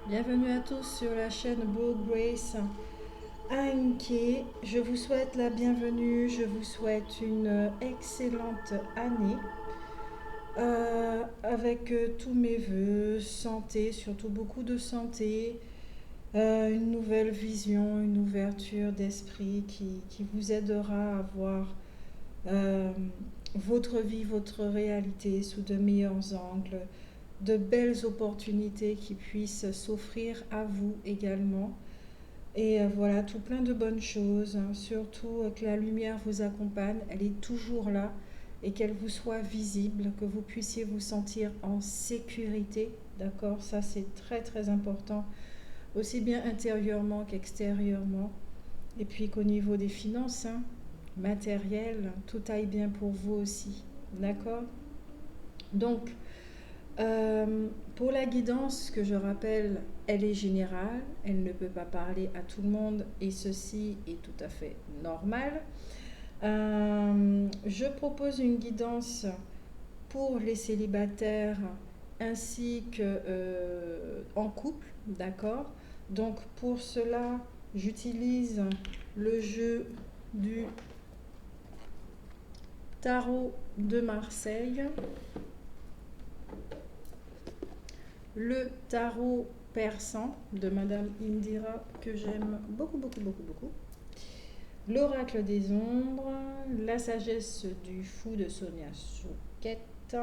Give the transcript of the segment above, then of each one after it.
Bienvenue à tous sur la chaîne Blue Grace Anke. Je vous souhaite la bienvenue, je vous souhaite une excellente année avec tous mes voeux, santé, surtout beaucoup de santé, une nouvelle vision, une ouverture d'esprit qui vous aidera à voir euh, votre vie, votre réalité sous de meilleurs angles, de belles opportunités qui puissent s'offrir à vous également. Et voilà, tout plein de bonnes choses, hein. Surtout que la lumière vous accompagne, elle est toujours là et qu'elle vous soit visible, que vous puissiez vous sentir en sécurité. D'accord? Ça, c'est très très important, aussi bien intérieurement qu'extérieurement. Et puis qu'au niveau des finances, hein, matériel, tout aille bien pour vous aussi. D'accord? Donc, euh, pour la guidance, que je rappelle, elle est générale, elle ne peut pas parler à tout le monde et ceci est tout à fait normal. Je propose une guidance pour les célibataires ainsi que en couple, d'accord? Donc pour cela, j'utilise le jeu du tarot de Marseille, le tarot persan de Madame Indira que j'aime beaucoup, beaucoup, beaucoup, beaucoup. L'oracle des ombres, la sagesse du fou de Sonia Chouquette.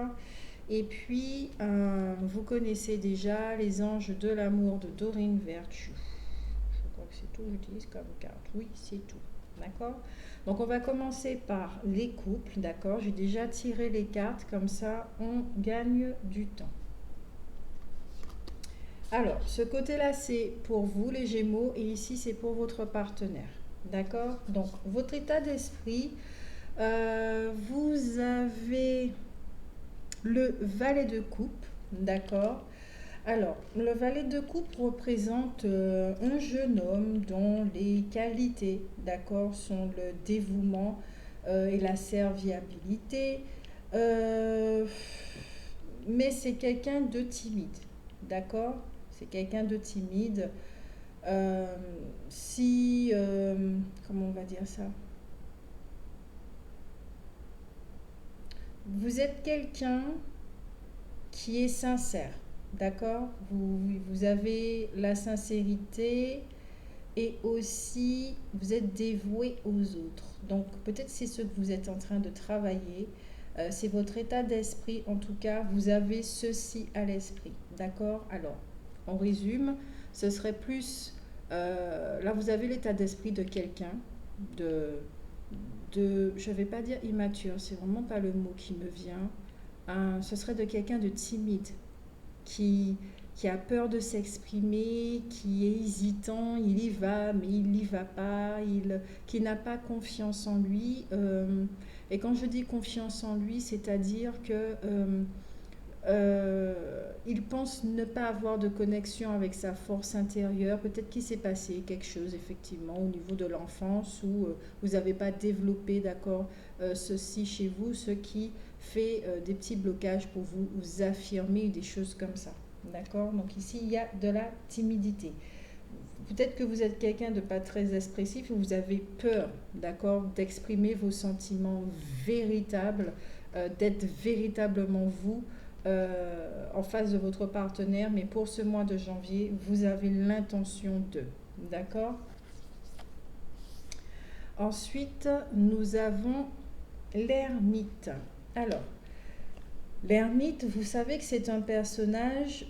Et puis, vous connaissez déjà les anges de l'amour de Dorine Virtue. Je crois que c'est tout, j'utilise comme carte. Oui, c'est tout. D'accord? Donc, on va commencer par les couples. D'accord? J'ai déjà tiré les cartes, comme ça, on gagne du temps. Alors, ce côté-là, c'est pour vous, les Gémeaux, et ici, c'est pour votre partenaire. D'accord? Donc, votre état d'esprit, vous avez le valet de coupe. D'accord? Alors, le valet de coupe représente un jeune homme dont les qualités, d'accord, sont le dévouement et la serviabilité. Euh, mais c'est quelqu'un de timide, d'accord? C'est quelqu'un de timide. Euh, si, comment on va dire ça? Vous êtes quelqu'un qui est sincère, d'accord? Vous avez la sincérité et aussi vous êtes dévoué aux autres. Donc peut-être c'est ce que vous êtes en train de travailler. C'est votre état d'esprit. En tout cas, vous avez ceci à l'esprit, d'accord? Alors, on résume. Ce serait plus... là, vous avez l'état d'esprit de quelqu'un de, je ne vais pas dire immature, c'est vraiment pas le mot qui me vient. Ce serait de quelqu'un de timide, qui, qui a peur de s'exprimer, qui est hésitant, il y va, mais il n'y va pas, qui n'a pas confiance en lui. Et quand je dis confiance en lui, c'est-à-dire que il pense ne pas avoir de connexion avec sa force intérieure. Peut-être qu'il s'est passé quelque chose effectivement au niveau de l'enfance où vous n'avez pas développé, d'accord, ceci chez vous, ce qui fait des petits blocages pour vous, vous affirmer des choses comme ça. D'accord? Donc ici, il y a de la timidité. Peut-être que vous êtes quelqu'un de pas très expressif ou vous avez peur, d'accord, d'exprimer vos sentiments véritables, d'être véritablement vous en face de votre partenaire. Mais pour ce mois de janvier, vous avez l'intention de, d'accord? Ensuite, nous avons l'ermite. Alors, l'ermite, vous savez que c'est un personnage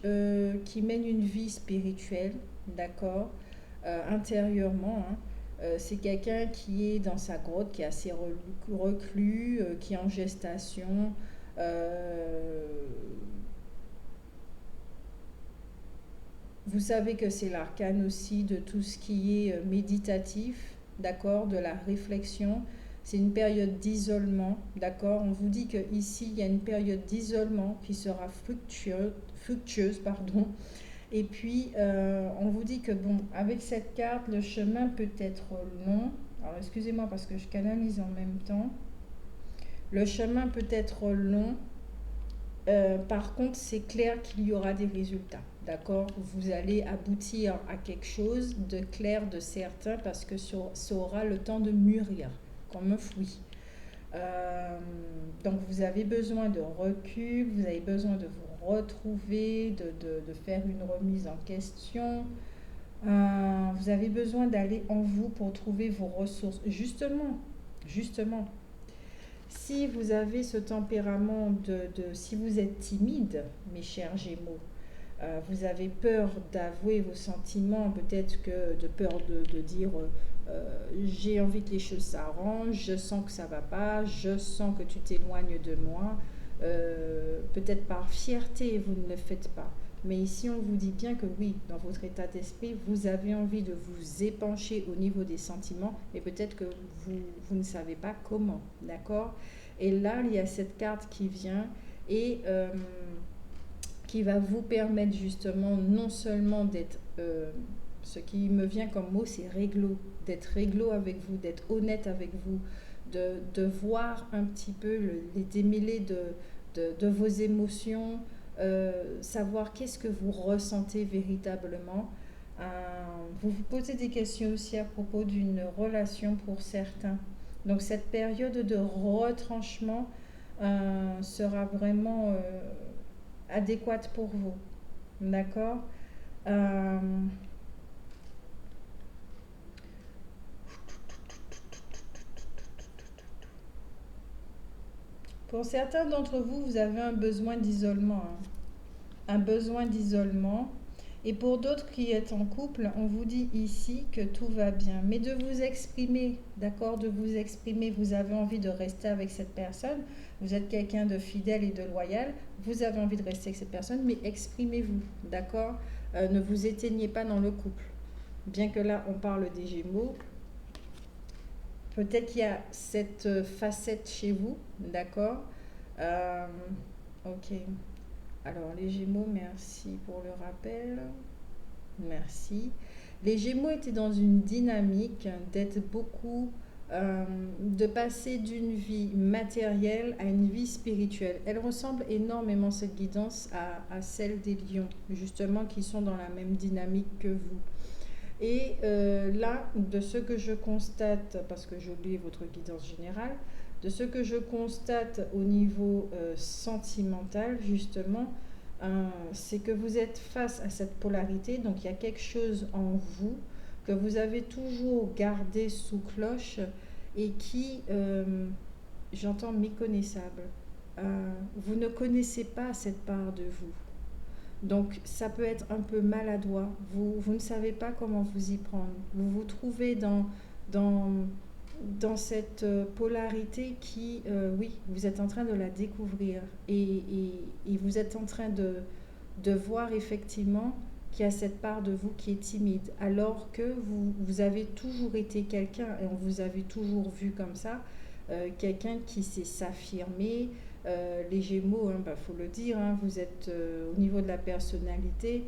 qui mène une vie spirituelle, d'accord, intérieurement, hein. C'est quelqu'un qui est dans sa grotte, qui est assez reclus, qui est en gestation. Euh, vous savez que c'est l'arcane aussi de tout ce qui est méditatif, d'accord, de la réflexion. C'est une période d'isolement, d'accord. On vous dit qu'ici, il y a une période d'isolement qui sera fructueuse, pardon. Et puis, on vous dit que, bon, avec cette carte, le chemin peut être long. Alors, excusez-moi parce que je canalise en même temps. Le chemin peut être long, Par contre, c'est clair qu'il y aura des résultats. D'accord? Vous allez aboutir à quelque chose de clair, de certain, parce que ça aura le temps de mûrir, comme un fruit. Euh, donc, vous avez besoin de recul, vous avez besoin de vous retrouver, de faire une remise en question. Vous avez besoin d'aller en vous pour trouver vos ressources. Justement, si vous avez ce tempérament si vous êtes timide, mes chers Gémeaux, vous avez peur d'avouer vos sentiments, peut-être que de peur de dire j'ai envie que les choses s'arrangent, je sens que ça va pas, je sens que tu t'éloignes de moi. Peut-être par fierté, vous ne le faites pas. Mais ici, on vous dit bien que oui, dans votre état d'esprit, vous avez envie de vous épancher au niveau des sentiments, mais peut-être que vous ne savez pas comment, d'accord? Et là, il y a cette carte qui vient et qui va vous permettre justement non seulement d'être, ce qui me vient comme mot, c'est réglo, d'être réglo avec vous, d'être honnête avec vous, de voir un petit peu les démêlés de vos émotions, savoir qu'est-ce que vous ressentez véritablement. Euh, vous vous posez des questions aussi à propos d'une relation pour certains. Donc cette période de retranchement sera vraiment adéquate pour vous. D'accord? Euh, pour certains d'entre vous, vous avez un besoin d'isolement, hein. Un besoin d'isolement. Et pour d'autres qui êtes en couple, on vous dit ici que tout va bien. Mais de vous exprimer, d'accord, de vous exprimer, vous avez envie de rester avec cette personne, vous êtes quelqu'un de fidèle et de loyal, vous avez envie de rester avec cette personne, mais exprimez-vous, d'accord? Ne vous éteignez pas dans le couple. Bien que là, on parle des Gémeaux, peut-être qu'il y a cette facette chez vous, d'accord? Euh, ok. Alors, les Gémeaux, merci pour le rappel. Merci. Les Gémeaux étaient dans une dynamique d'être beaucoup, de passer d'une vie matérielle à une vie spirituelle. Elle ressemble énormément, cette guidance, à celle des lions, justement, qui sont dans la même dynamique que vous. Et là, de ce que je constate, parce que j'ai oublié votre guidance générale, de ce que je constate au niveau sentimental, justement, c'est que vous êtes face à cette polarité, donc il y a quelque chose en vous que vous avez toujours gardé sous cloche et qui, j'entends méconnaissable. Vous ne connaissez pas cette part de vous. Donc ça peut être un peu maladroit. Vous ne savez pas comment vous y prendre. Vous vous trouvez dans, dans cette polarité qui, oui, vous êtes en train de la découvrir et vous êtes en train de voir effectivement qu'il y a cette part de vous qui est timide, alors que vous avez toujours été quelqu'un et on vous avait toujours vu comme ça, quelqu'un qui sait s'affirmer. Les Gémeaux, il faut le dire, hein, vous êtes au niveau de la personnalité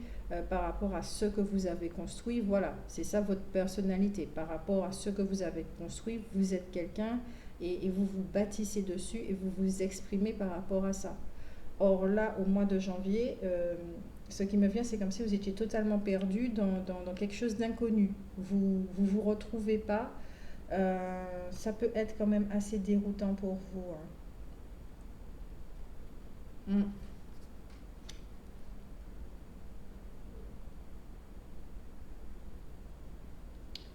par rapport à ce que vous avez construit. Voilà, c'est ça votre personnalité. Par rapport à ce que vous avez construit, vous êtes quelqu'un et vous vous bâtissez dessus et vous vous exprimez par rapport à ça. Or là, au mois de janvier, ce qui me vient, c'est comme si vous étiez totalement perdu dans quelque chose d'inconnu. Vous retrouvez pas. Ça peut être quand même assez déroutant pour vous, hein. Mm.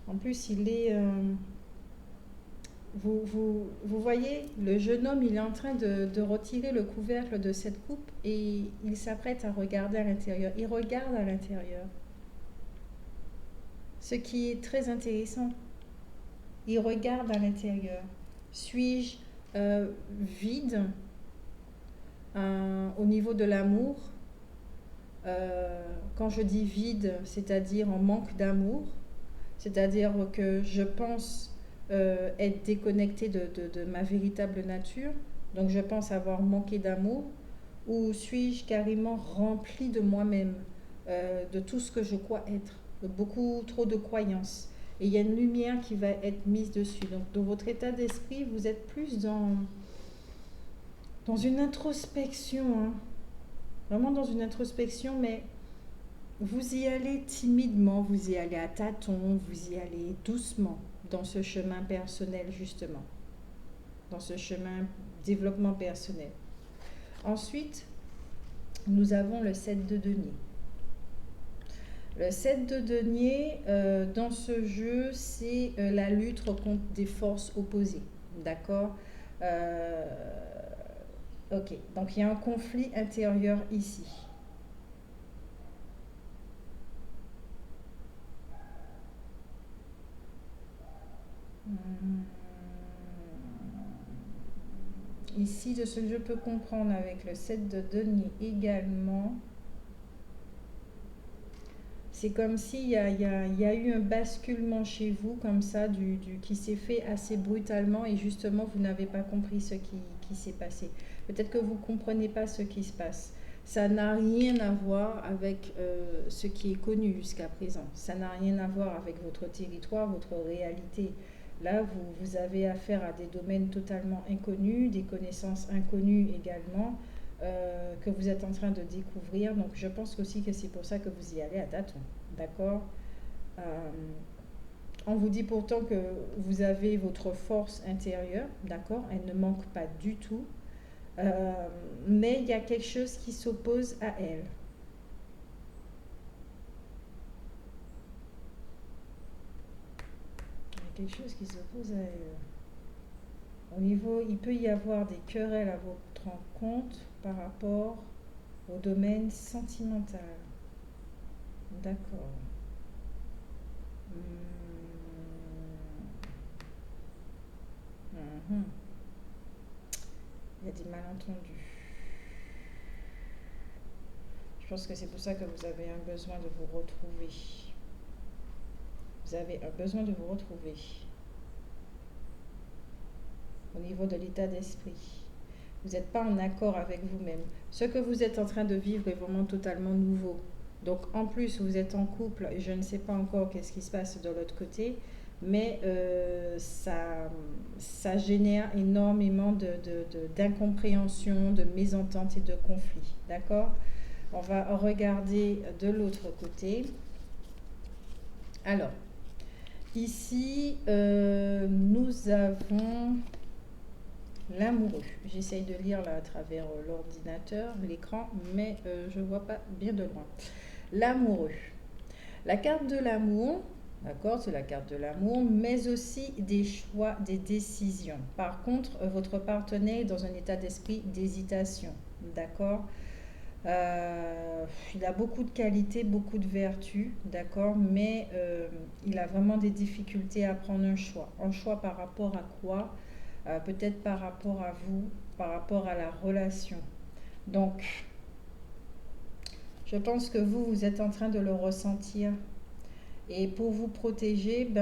En plus, vous voyez, le jeune homme, il est en train de retirer le couvercle de cette coupe et il s'apprête à regarder à l'intérieur. Il regarde à l'intérieur, ce qui est très intéressant. Il regarde à l'intérieur. Suis-je vide au niveau de l'amour? Quand je dis vide, c'est-à-dire en manque d'amour, c'est-à-dire que je pense être déconnectée de ma véritable nature, donc je pense avoir manqué d'amour, ou suis-je carrément remplie de moi-même, de tout ce que je crois être, de beaucoup trop de croyances. Et il y a une lumière qui va être mise dessus. Donc dans votre état d'esprit, vous êtes plus dans une introspection, hein. vraiment dans une introspection, mais vous y allez timidement, vous y allez à tâtons, vous y allez doucement dans ce chemin personnel justement, dans ce chemin développement personnel. Ensuite, nous avons le 7 de denier. Le 7 de denier, dans ce jeu, c'est la lutte contre des forces opposées. D'accord. Euh, Ok, donc il y a un conflit intérieur ici. Hmm. Ici, de ce que je peux comprendre avec le 7 de denier également, c'est comme s'il y a eu un basculement chez vous, comme ça, qui s'est fait assez brutalement et justement, vous n'avez pas compris ce qui s'est passé. Peut-être que vous ne comprenez pas ce qui se passe. Ça n'a rien à voir avec ce qui est connu jusqu'à présent. Ça n'a rien à voir avec votre territoire, votre réalité. Là, vous avez affaire à des domaines totalement inconnus, des connaissances inconnues également, que vous êtes en train de découvrir. Donc, je pense aussi que c'est pour ça que vous y allez à tâtons. D'accord. Euh, on vous dit pourtant que vous avez votre force intérieure. D'accord. Elle ne manque pas du tout. Euh, mais il y a quelque chose qui s'oppose à elle. Il y a quelque chose qui s'oppose à elle. Au niveau, il peut y avoir des querelles à votre compte par rapport au domaine sentimental. D'accord. Mhm. Il y a des malentendus. Je pense que c'est pour ça que vous avez un besoin de vous retrouver. Vous avez un besoin de vous retrouver au niveau de l'état d'esprit. Vous n'êtes pas en accord avec vous-même. Ce que vous êtes en train de vivre est vraiment totalement nouveau. Donc en plus, vous êtes en couple et je ne sais pas encore qu'est-ce qui se passe de l'autre côté, mais ça génère énormément d'incompréhension, de mésentente et de conflits. D'accord. On va regarder de l'autre côté. Alors, ici, nous avons l'amoureux. J'essaye de lire là à travers l'ordinateur, l'écran, mais je ne vois pas bien de loin. L'amoureux. La carte de l'amour, d'accord, c'est la carte de l'amour, mais aussi des choix, des décisions. Par contre, votre partenaire est dans un état d'esprit d'hésitation, d'accord. Il a beaucoup de qualités, beaucoup de vertus, d'accord, mais il a vraiment des difficultés à prendre un choix. Un choix par rapport à quoi? Peut-être par rapport à vous, par rapport à la relation. Donc, je pense que vous êtes en train de le ressentir. Et pour vous protéger,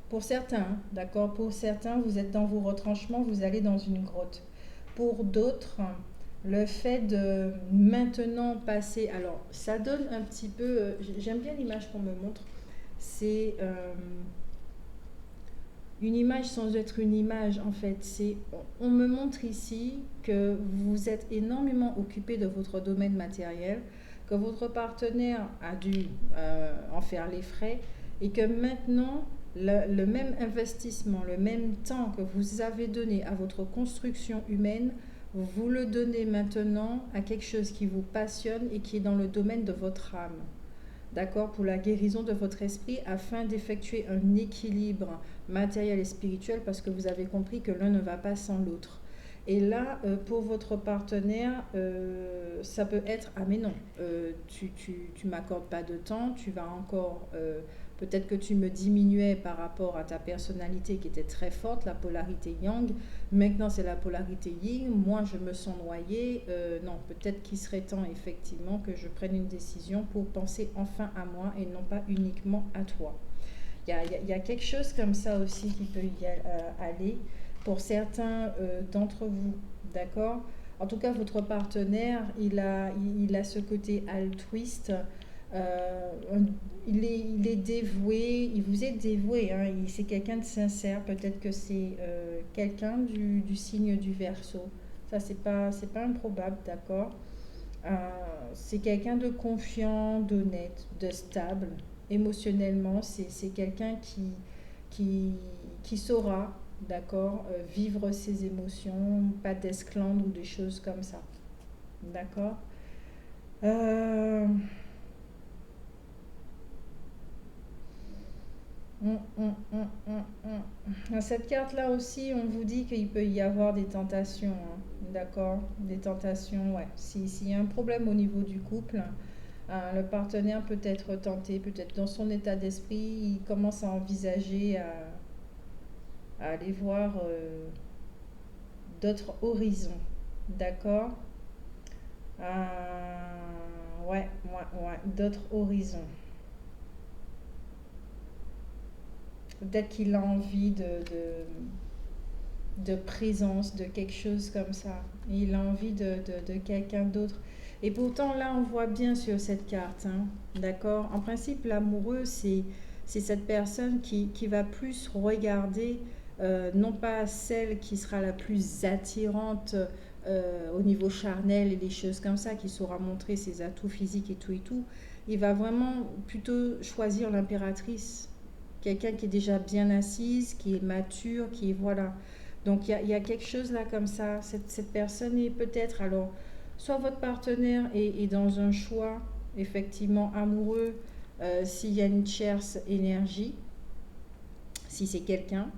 pour certains, d'accord, pour certains, vous êtes dans vos retranchements, vous allez dans une grotte. Pour d'autres, le fait de maintenant passer, alors ça donne un petit peu, j'aime bien l'image qu'on me montre, c'est une image sans être une image en fait. On me montre ici que vous êtes énormément occupé de votre domaine matériel, que votre partenaire a dû en faire les frais et que maintenant le même investissement, le même temps que vous avez donné à votre construction humaine, vous le donnez maintenant à quelque chose qui vous passionne et qui est dans le domaine de votre âme. D'accord, pour la guérison de votre esprit afin d'effectuer un équilibre matériel et spirituel parce que vous avez compris que l'un ne va pas sans l'autre. Et là, pour votre partenaire, ça peut être ah mais non, tu m'accordes pas de temps, tu vas encore peut-être que tu me diminuais par rapport à ta personnalité qui était très forte, la polarité yang. Maintenant, c'est la polarité yin. Moi, je me sens noyée. Non, peut-être qu'il serait temps effectivement que je prenne une décision pour penser enfin à moi et non pas uniquement à toi. Il y a quelque chose comme ça aussi qui peut y aller pour certains d'entre vous. D'accord. En tout cas, votre partenaire, il a ce côté altruiste. Euh, il est dévoué, il vous est dévoué, hein, c'est quelqu'un de sincère. Peut-être que c'est quelqu'un du signe du Verseau. Ça, c'est pas improbable, d'accord? Euh, c'est quelqu'un de confiant, d'honnête, de stable. Émotionnellement, c'est quelqu'un qui, qui saura, d'accord, vivre ses émotions, pas d'esclandre ou des choses comme ça. D'accord? Euh, Dans cette carte-là aussi, on vous dit qu'il peut y avoir des tentations, hein. D'accord? Des tentations, ouais. S'il y a un problème au niveau du couple, le partenaire peut être tenté, peut-être dans son état d'esprit, il commence à envisager à aller voir d'autres horizons. D'accord? Ouais, d'autres horizons. Peut-être qu'il a envie de présence, de quelque chose comme ça. Il a envie de quelqu'un d'autre. Et pourtant, là, on voit bien sur cette carte, hein, d'accord? En principe, l'amoureux, c'est cette personne qui va plus regarder, non pas celle qui sera la plus attirante au niveau charnel et des choses comme ça, qui saura montrer ses atouts physiques et tout et tout. Il va vraiment plutôt choisir l'impératrice. Quelqu'un qui est déjà bien assise, qui est mature, qui est, voilà. Donc il y a quelque chose là comme ça. Cette personne est peut-être, alors, soit votre partenaire est dans un choix effectivement amoureux, s'il y a une tierce énergie, si c'est quelqu'un.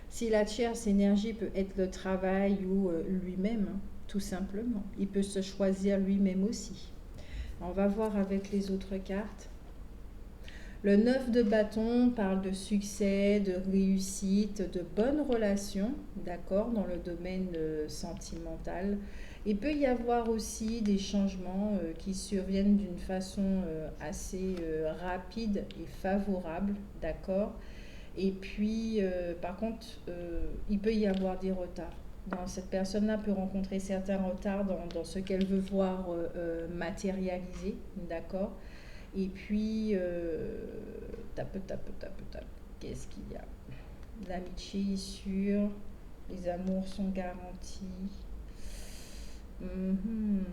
Si la tierce énergie peut être le travail ou lui-même, hein, tout simplement. Il peut se choisir lui-même aussi. On va voir avec les autres cartes. Le 9 de bâton parle de succès, de réussite, de bonnes relations, d'accord, dans le domaine sentimental. Il peut y avoir aussi des changements qui surviennent d'une façon assez rapide et favorable, d'accord. Et puis, par contre, il peut y avoir des retards. Cette personne-là peut rencontrer certains retards dans ce qu'elle veut voir matérialiser, d'accord. Et puis, tape. Qu'est-ce qu'il y a? L'amitié est sûre, les amours sont garantis. Mhm.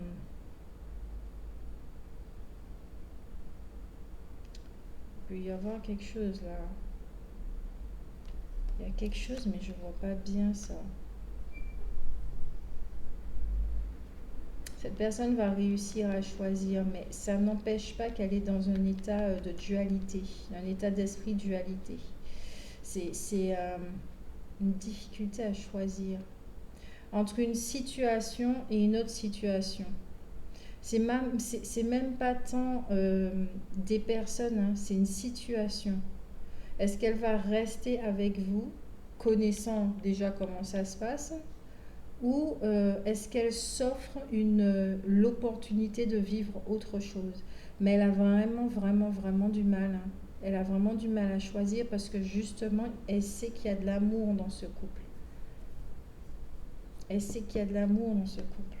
Il peut y avoir quelque chose là. Il y a quelque chose, mais je vois pas bien ça. Cette personne va réussir à choisir, mais ça n'empêche pas qu'elle est dans un état de dualité, un état d'esprit dualité. C'est une difficulté à choisir entre une situation et une autre situation. C'est même pas tant des personnes, hein, c'est une situation. Est-ce qu'elle va rester avec vous, connaissant déjà comment ça se passe, ou est-ce qu'elle s'offre l'opportunité de vivre autre chose? Mais elle a vraiment du mal, hein. Elle a vraiment du mal à choisir parce que justement, elle sait qu'il y a de l'amour dans ce couple. Elle sait qu'il y a de l'amour dans ce couple.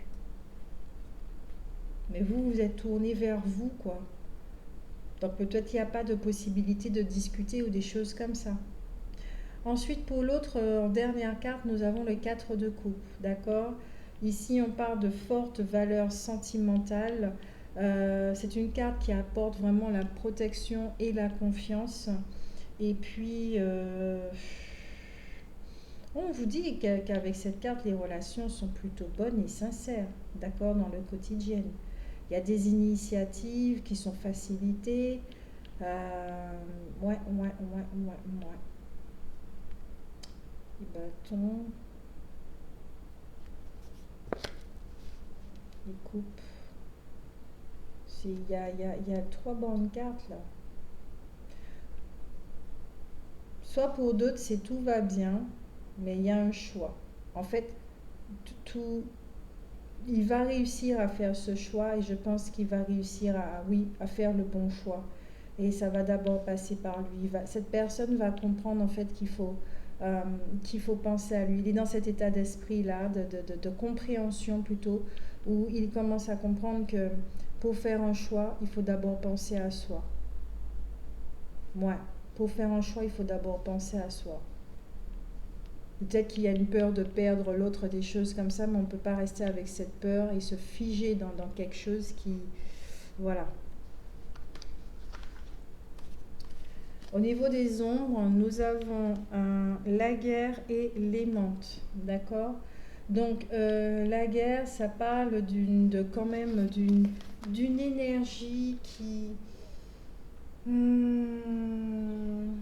Mais vous, vous êtes tourné vers vous, quoi. Donc peut-être qu'il n'y a pas de possibilité de discuter ou des choses comme ça. Ensuite, pour l'autre, en dernière carte, nous avons le 4 de coupe, d'accord? Ici, on parle de fortes valeurs sentimentales. C'est une carte qui apporte vraiment la protection et la confiance. Et puis, on vous dit qu'avec cette carte, les relations sont plutôt bonnes et sincères, d'accord, dans le quotidien. Il y a des initiatives qui sont facilitées. Ouais. Les bâtons, les coupes. Il y a trois bonnes cartes là. Soit pour d'autres, c'est tout va bien, mais il y a un choix. En fait, tout, il va réussir à faire ce choix et je pense qu'il va réussir oui, à faire le bon choix. Et ça va d'abord passer par lui. Cette personne va comprendre en fait euh, qu'il faut penser à lui. Il est dans cet état d'esprit-là, de compréhension plutôt, où il commence à comprendre que pour faire un choix, il faut d'abord penser à soi. Ouais, pour faire un choix, il faut d'abord penser à soi. Peut-être qu'il y a une peur de perdre l'autre, des choses comme ça, mais on ne peut pas rester avec cette peur et se figer dans quelque chose qui... Voilà. Au niveau des ombres, nous avons la guerre et l'aimante, d'accord? Donc la guerre, ça parle quand même d'une énergie qui... Hmm,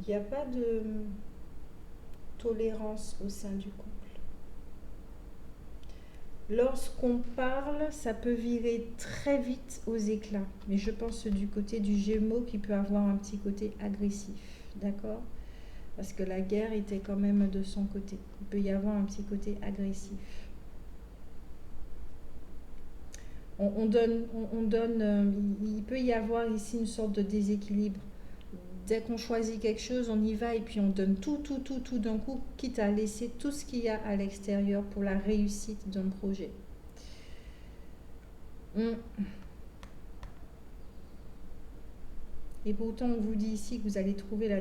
il n'y a pas de tolérance au sein du couple. Lorsqu'on parle, ça peut virer très vite aux éclats. Mais je pense du côté du Gémeaux qui peut avoir un petit côté agressif. D'accord? Parce que la guerre était quand même de son côté. Il peut y avoir un petit côté agressif. Il peut y avoir ici une sorte de déséquilibre. Dès qu'on choisit quelque chose, on y va et puis on donne tout d'un coup, quitte à laisser tout ce qu'il y a à l'extérieur pour la réussite d'un projet. Et pourtant, on vous dit ici que vous allez trouver la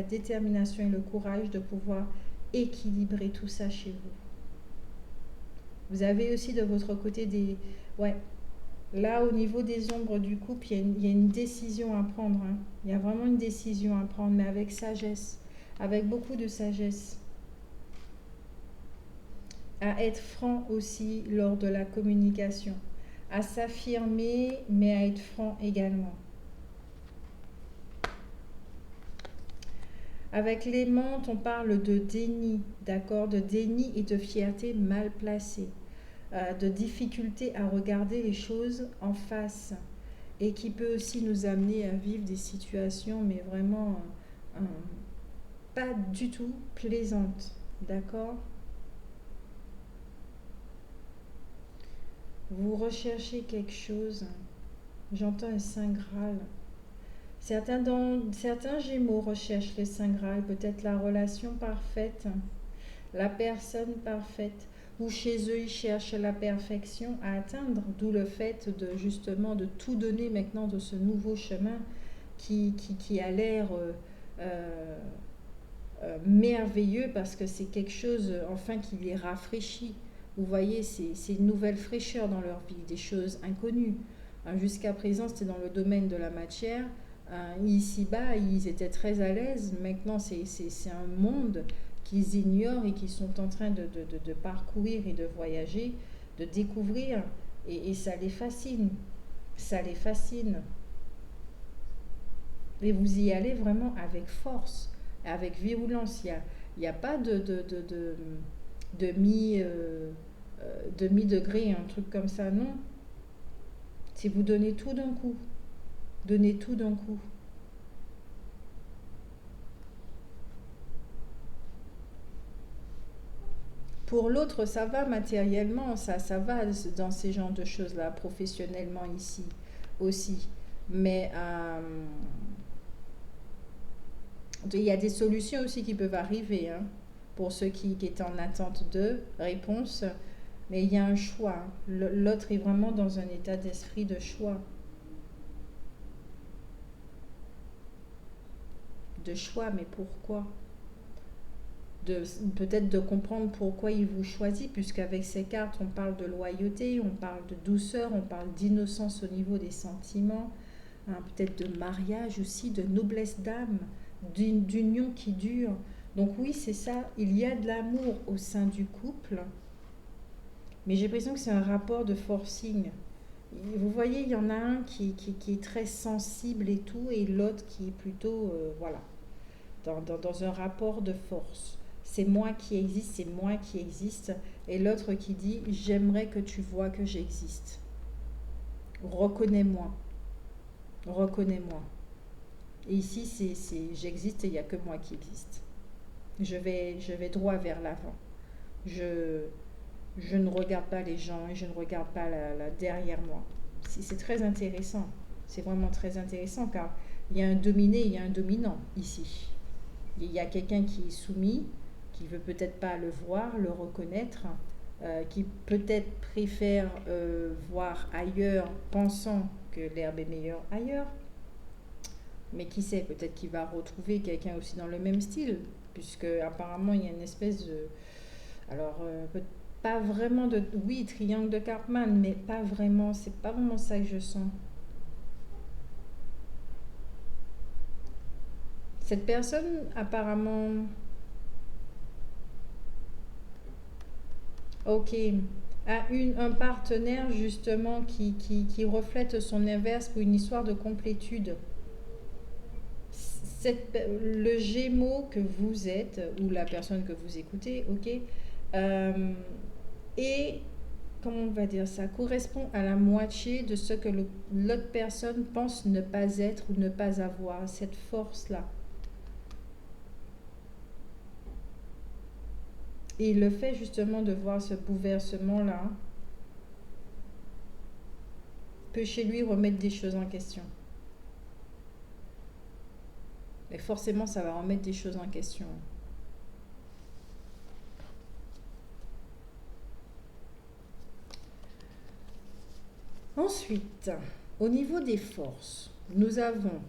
détermination et le courage de pouvoir équilibrer tout ça chez vous. Vous avez aussi de votre côté des... Ouais, là, au niveau des ombres du couple, il y a une décision à prendre. Hein. Il y a vraiment une décision à prendre, mais avec sagesse, avec beaucoup de sagesse. À être franc aussi lors de la communication. À s'affirmer, mais à être franc également. Avec l'aimante, on parle de déni, d'accord? De déni et de fierté mal placée. De difficulté à regarder les choses en face. Et qui peut aussi nous amener à vivre des situations, mais vraiment pas du tout plaisantes, d'accord? Vous recherchez quelque chose. J'entends un Saint Graal. Certains Gémeaux recherchent le Saint Graal, peut-être la relation parfaite, la personne parfaite, ou chez eux ils cherchent la perfection à atteindre, d'où le fait de justement de tout donner maintenant de ce nouveau chemin qui a l'air merveilleux parce que c'est quelque chose enfin qui les rafraîchit. Vous voyez, c'est une nouvelle fraîcheur dans leur vie, des choses inconnues. Jusqu'à présent, c'était dans le domaine de la matière. Ici-bas, ils étaient très à l'aise. Maintenant, c'est un monde qu'ils ignorent et qu'ils sont en train de parcourir et de voyager, de découvrir. Et ça les fascine. Ça les fascine. Et vous y allez vraiment avec force, avec virulence. Il y a pas de demi-degré, un truc comme ça, non. Si vous donnez tout d'un coup, donnez tout d'un coup. Pour l'autre, ça va matériellement, ça va dans ces genres de choses-là, professionnellement ici aussi. Mais il y a des solutions aussi qui peuvent arriver hein, pour ceux qui est en attente de réponse. Mais il y a un choix. L'autre est vraiment dans un état d'esprit de choix. De choix, mais pourquoi? Peut-être de comprendre pourquoi il vous choisit, puisqu'avec ces cartes, on parle de loyauté, on parle de douceur, on parle d'innocence au niveau des sentiments, hein, peut-être de mariage aussi, de noblesse d'âme, d'union qui dure. Donc oui, c'est ça, il y a de l'amour au sein du couple, mais j'ai l'impression que c'est un rapport de forcing. Vous voyez, il y en a un qui est très sensible et tout, et l'autre qui est plutôt, voilà, dans un rapport de force. C'est moi qui existe, c'est moi qui existe. Et l'autre qui dit, j'aimerais que tu vois que j'existe. Reconnais-moi. Reconnais-moi. Et ici, j'existe et il n'y a que moi qui existe. Je vais droit vers l'avant. Je, je ne regarde pas les gens et je ne regarde pas derrière moi. C'est très intéressant. C'est vraiment très intéressant car il y a un dominé, il y a un dominant ici. Il y a quelqu'un qui est soumis, qui veut peut-être pas le voir, le reconnaître, qui peut-être préfère voir ailleurs, pensant que l'herbe est meilleure ailleurs. Mais qui sait, peut-être qu'il va retrouver quelqu'un aussi dans le même style, puisque apparemment il y a une espèce de... Alors, pas vraiment de... Oui, triangle de Cartman, mais pas vraiment, c'est pas vraiment ça que je sens. Cette personne, apparemment... Ok. A un partenaire justement qui reflète son inverse pour une histoire de complétude. Le Gémeaux que vous êtes, ou la personne que vous écoutez, ok, euh, et comment on va dire ça, correspond à la moitié de ce que l'autre personne pense ne pas être ou ne pas avoir, cette force-là. Et le fait justement de voir ce bouleversement-là peut chez lui remettre des choses en question. Et forcément, ça va remettre des choses en question. Ensuite, au niveau des forces, nous avons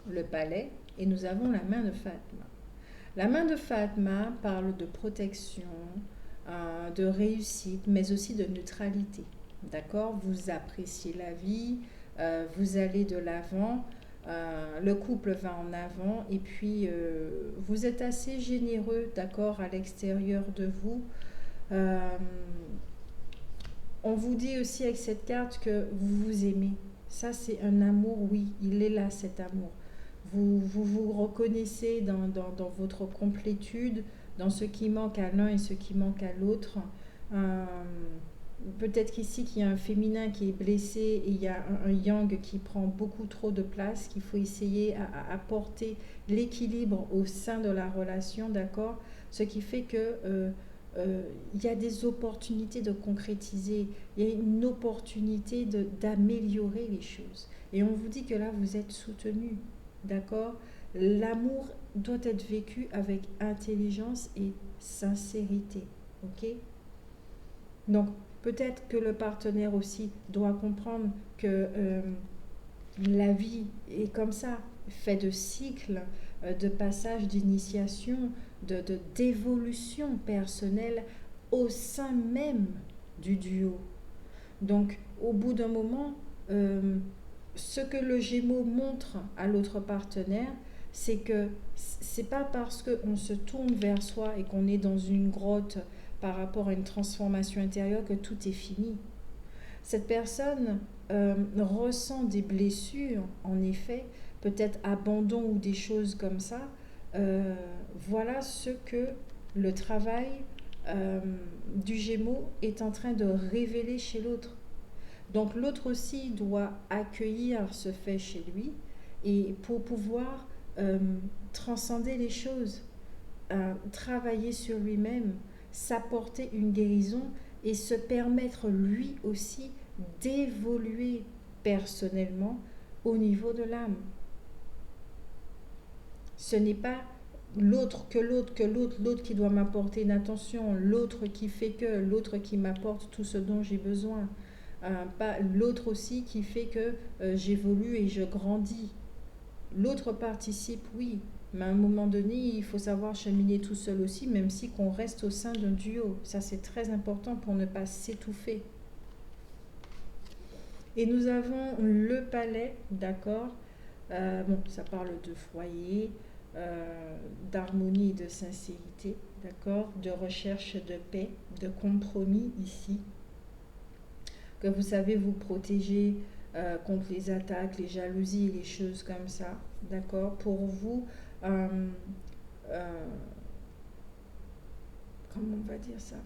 le palais et nous avons la main de Fatma. La main de Fatma parle de protection, de réussite, mais aussi de neutralité. D'accord? Vous appréciez la vie, vous allez de l'avant, le couple va en avant et puis vous êtes assez généreux, d'accord, à l'extérieur de vous. Euh, on vous dit aussi avec cette carte que vous vous aimez. Ça, c'est un amour, oui, il est là cet amour. Vous reconnaissez dans votre complétude, dans ce qui manque à l'un et ce qui manque à l'autre. Euh, Peut-être qu'ici, qu'il y a un féminin qui est blessé et il y a un yang qui prend beaucoup trop de place, qu'il faut essayer à apporter l'équilibre au sein de la relation, d'accord? Ce qui fait que il y a des opportunités de concrétiser, il y a une opportunité d'améliorer les choses. Et on vous dit que là, vous êtes soutenu, d'accord? L'amour doit être vécu avec intelligence et sincérité, ok? Donc, peut-être que le partenaire aussi doit comprendre que la vie est comme ça, fait de cycles, de passages d'initiation, d'évolution personnelle au sein même du duo. Donc, au bout d'un moment, ce que le Gémeaux montre à l'autre partenaire, c'est que c'est pas parce qu'on se tourne vers soi et qu'on est dans une grotte par rapport à une transformation intérieure que tout est fini. Cette personne ressent des blessures, en effet, peut-être abandon ou des choses comme ça. Euh, voilà ce que le travail du Gémeaux est en train de révéler chez l'autre. Donc l'autre aussi doit accueillir ce fait chez lui et pour pouvoir euh, transcender les choses, travailler sur lui-même, s'apporter une guérison et se permettre lui aussi d'évoluer personnellement au niveau de l'âme. Ce n'est pas l'autre qui doit m'apporter une attention, l'autre qui fait que, l'autre qui m'apporte tout ce dont j'ai besoin. Pas l'autre aussi qui fait que j'évolue et je grandis. L'autre participe, oui, mais à un moment donné, il faut savoir cheminer tout seul aussi, même si qu'on reste au sein d'un duo. Ça, c'est très important pour ne pas s'étouffer. Et nous avons le palais, d'accord. Bon, ça parle de foyer, d'harmonie et de sincérité, d'accord, de recherche de paix, de compromis ici, que vous savez vous protéger contre les attaques, les jalousies et les choses comme ça, d'accord. Pour vous, euh, euh, comment on va dire ça,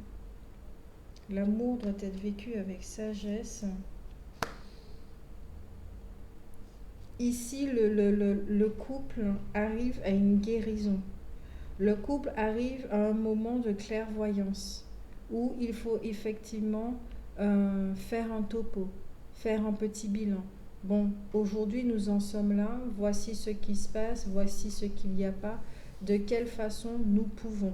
l'amour doit être vécu avec sagesse. Ici, le couple arrive à une guérison. Le couple arrive à un moment de clairvoyance où il faut effectivement faire un topo, faire un petit bilan. Bon, aujourd'hui nous en sommes là, voici ce qui se passe, voici ce qu'il n'y a pas, de quelle façon nous pouvons.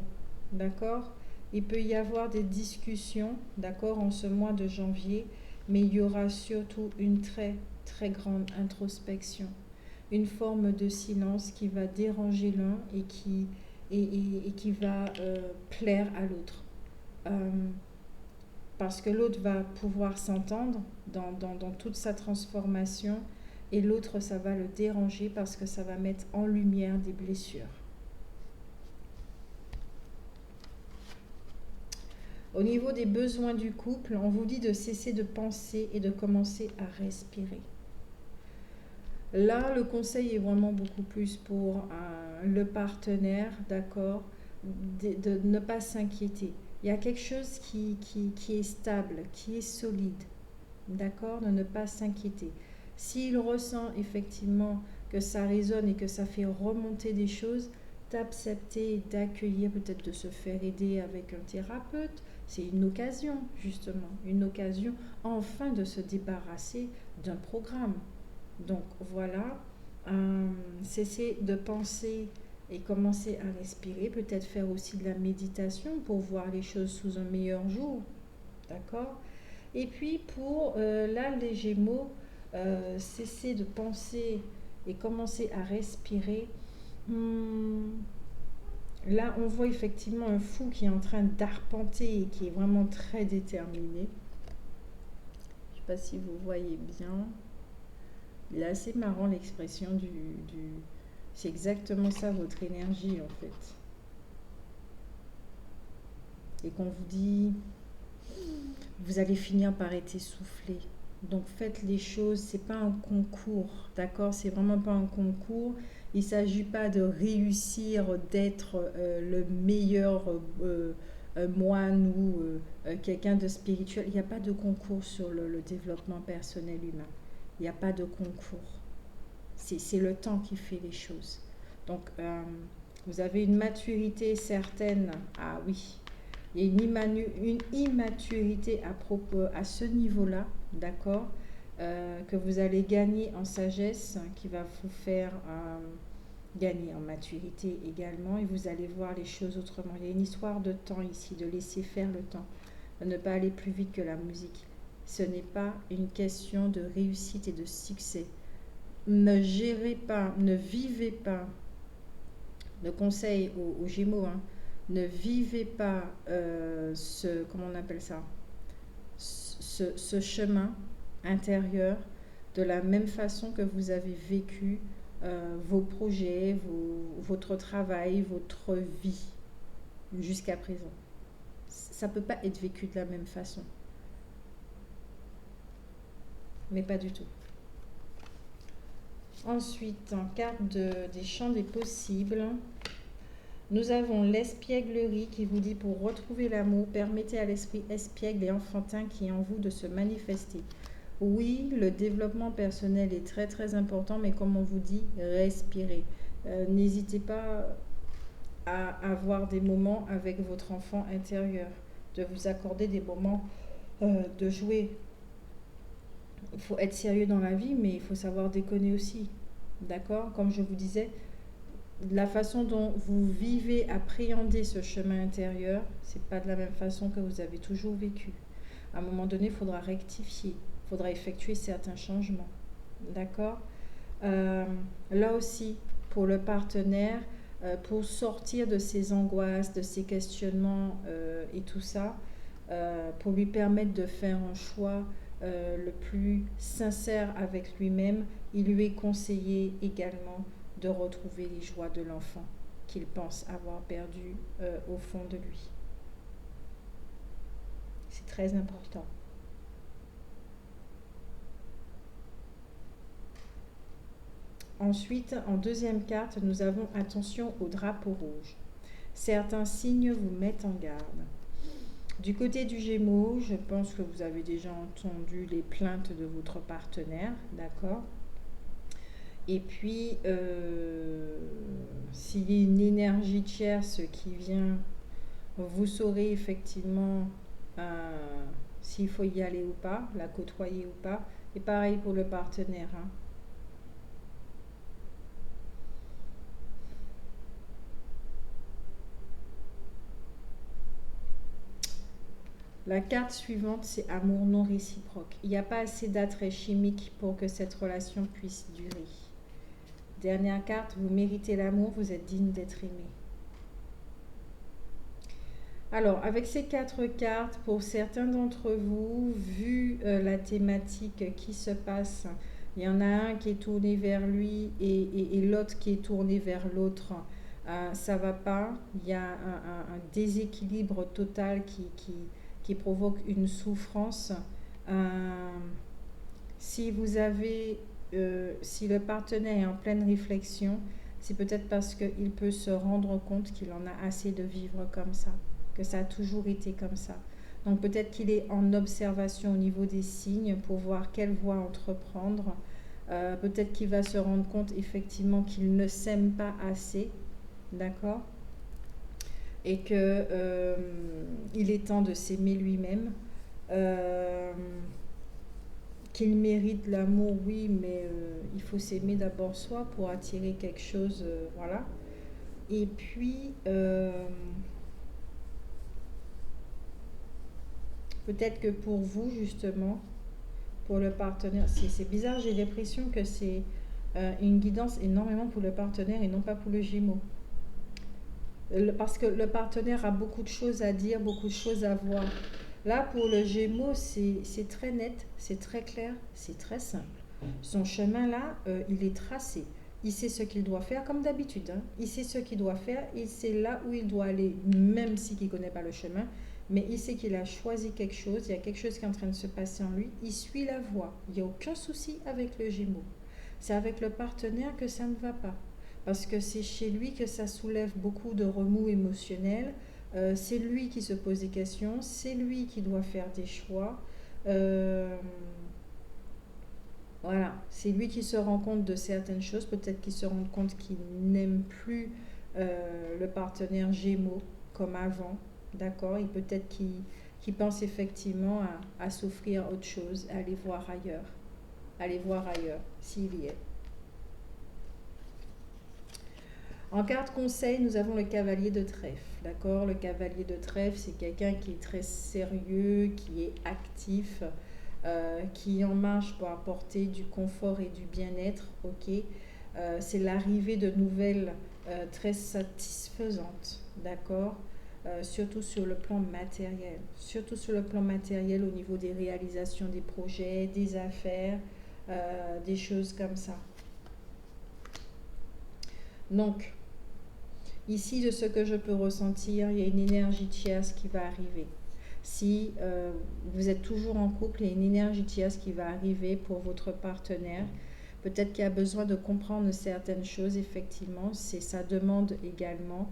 D'accord? Il peut y avoir des discussions, d'accord, en ce mois de janvier, mais il y aura surtout une très très grande introspection. une forme de silence qui va déranger l'un et qui va plaire à l'autre. Euh, Parce que l'autre va pouvoir s'entendre dans toute sa transformation et l'autre, ça va le déranger parce que ça va mettre en lumière des blessures. Au niveau des besoins du couple, on vous dit de cesser de penser et de commencer à respirer. Là, le conseil est vraiment beaucoup plus pour le partenaire, d'accord, de ne pas s'inquiéter. Il y a quelque chose qui est stable, qui est solide, d'accord, de ne pas s'inquiéter. S'il ressent effectivement que ça résonne et que ça fait remonter des choses, d'accepter, d'accueillir, peut-être de se faire aider avec un thérapeute, c'est une occasion, justement, une occasion enfin de se débarrasser d'un programme. Donc voilà, cesser de penser et commencer à respirer, peut-être faire aussi de la méditation pour voir les choses sous un meilleur jour, d'accord? Et puis pour là, les Gémeaux, cesser de penser et commencer à respirer. Là, on voit effectivement un fou qui est en train d'arpenter et qui est vraiment très déterminé. Je ne sais pas si vous voyez bien. Il est assez marrant l'expression du... C'est exactement ça votre énergie en fait. Et qu'on vous dit, vous allez finir par être essoufflé. Donc faites les choses, c'est pas un concours, d'accord? C'est vraiment pas un concours. Il ne s'agit pas de réussir, d'être le meilleur moine ou quelqu'un de spirituel. Il n'y a pas de concours sur le développement personnel humain. Il n'y a pas de concours. C'est le temps qui fait les choses. Donc, vous avez une maturité certaine. Ah oui, il y a une immaturité à ce niveau-là, d'accord, que vous allez gagner en sagesse, qui va vous faire gagner en maturité également, et vous allez voir les choses autrement. Il y a une histoire de temps ici, de laisser faire le temps, de ne pas aller plus vite que la musique. Ce n'est pas une question de réussite et de succès. Ne gérez pas, ne vivez pas, le conseil aux Gémeaux, hein, ne vivez pas comment on appelle ça, ce chemin intérieur de la même façon que vous avez vécu vos projets, votre travail, votre vie jusqu'à présent. Ça ne peut pas être vécu de la même façon. Mais pas du tout. Ensuite, en carte des champs des possibles, nous avons l'espièglerie qui vous dit pour retrouver l'amour, permettez à l'esprit espiègle et enfantin qui est en vous de se manifester. Oui, le développement personnel est très très important, mais comme on vous dit, respirez. N'hésitez pas à avoir des moments avec votre enfant intérieur, de vous accorder des moments de jouer. Il faut être sérieux dans la vie, mais il faut savoir déconner aussi. D'accord? Comme je vous disais, la façon dont vous vivez, appréhendez ce chemin intérieur, c'est pas de la même façon que vous avez toujours vécu. À un moment donné, il faudra rectifier, il faudra effectuer certains changements. D'accord? Là aussi, pour le partenaire, pour sortir de ses angoisses, de ses questionnements et tout ça, pour lui permettre de faire un choix le plus sincère avec lui-même, il lui est conseillé également de retrouver les joies de l'enfant qu'il pense avoir perdu au fond de lui. C'est très important. Ensuite, en deuxième carte, nous avons attention au drapeau rouge. Certains signes vous mettent en garde. Du côté du Gémeaux, je pense que vous avez déjà entendu les plaintes de votre partenaire, d'accord? Et puis, s'il y a une énergie tierce qui vient, vous saurez effectivement s'il faut y aller ou pas, la côtoyer ou pas. Et pareil pour le partenaire, hein. La carte suivante, c'est amour non réciproque. Il n'y a pas assez d'attrait chimique pour que cette relation puisse durer. Dernière carte, vous méritez l'amour, vous êtes digne d'être aimé. Alors, avec ces 4 cartes, pour certains d'entre vous, vu la thématique qui se passe, il y en a un qui est tourné vers lui et l'autre qui est tourné vers l'autre. Ça va pas. Il y a un déséquilibre total qui provoque une souffrance. Euh, si vous avez, si le partenaire est en pleine réflexion, c'est peut-être parce qu'il peut se rendre compte qu'il en a assez de vivre comme ça, que ça a toujours été comme ça. Donc peut-être qu'il est en observation au niveau des signes pour voir quelle voie entreprendre. Peut-être qu'il va se rendre compte effectivement qu'il ne s'aime pas assez, d'accord? Et que il est temps de s'aimer lui-même. Euh, qu'il mérite l'amour, oui, mais il faut s'aimer d'abord soi pour attirer quelque chose, voilà. Et puis, peut-être que pour vous, justement, pour le partenaire, c'est bizarre, j'ai l'impression que c'est une guidance énormément pour le partenaire et non pas pour le Gémeaux. Parce que le partenaire a beaucoup de choses à dire, beaucoup de choses à voir. Là, pour le Gémeaux, c'est très net, c'est très clair, c'est très simple. Son chemin, là, il est tracé. Il sait ce qu'il doit faire, comme d'habitude, hein. Il sait ce qu'il doit faire, il sait là où il doit aller, même s'il ne connaît pas le chemin. Mais il sait qu'il a choisi quelque chose, il y a quelque chose qui est en train de se passer en lui. Il suit la voie. Il n'y a aucun souci avec le Gémeaux. C'est avec le partenaire que ça ne va pas. Parce que c'est chez lui que ça soulève beaucoup de remous émotionnels. C'est lui qui se pose des questions, c'est lui qui doit faire des choix. Euh, voilà, c'est lui qui se rend compte de certaines choses, peut-être qu'il se rend compte qu'il n'aime plus le partenaire Gémeaux comme avant, d'accord? Et peut-être qu'il pense effectivement à s'offrir autre chose, à aller voir ailleurs, s'il y est. En carte conseil, nous avons le cavalier de trèfle. D'accord? Le cavalier de trèfle, c'est quelqu'un qui est très sérieux, qui est actif, qui est en marche pour apporter du confort et du bien-être. Ok? C'est l'arrivée de nouvelles très satisfaisantes. D'accord? Surtout sur le plan matériel. Surtout sur le plan matériel au niveau des réalisations des projets, des affaires, des choses comme ça. Donc, ici, de ce que je peux ressentir, il y a une énergie tierce qui va arriver. Si vous êtes toujours en couple, il y a une énergie tierce qui va arriver pour votre partenaire. Peut-être qu'il a besoin de comprendre certaines choses, effectivement, c'est sa demande également.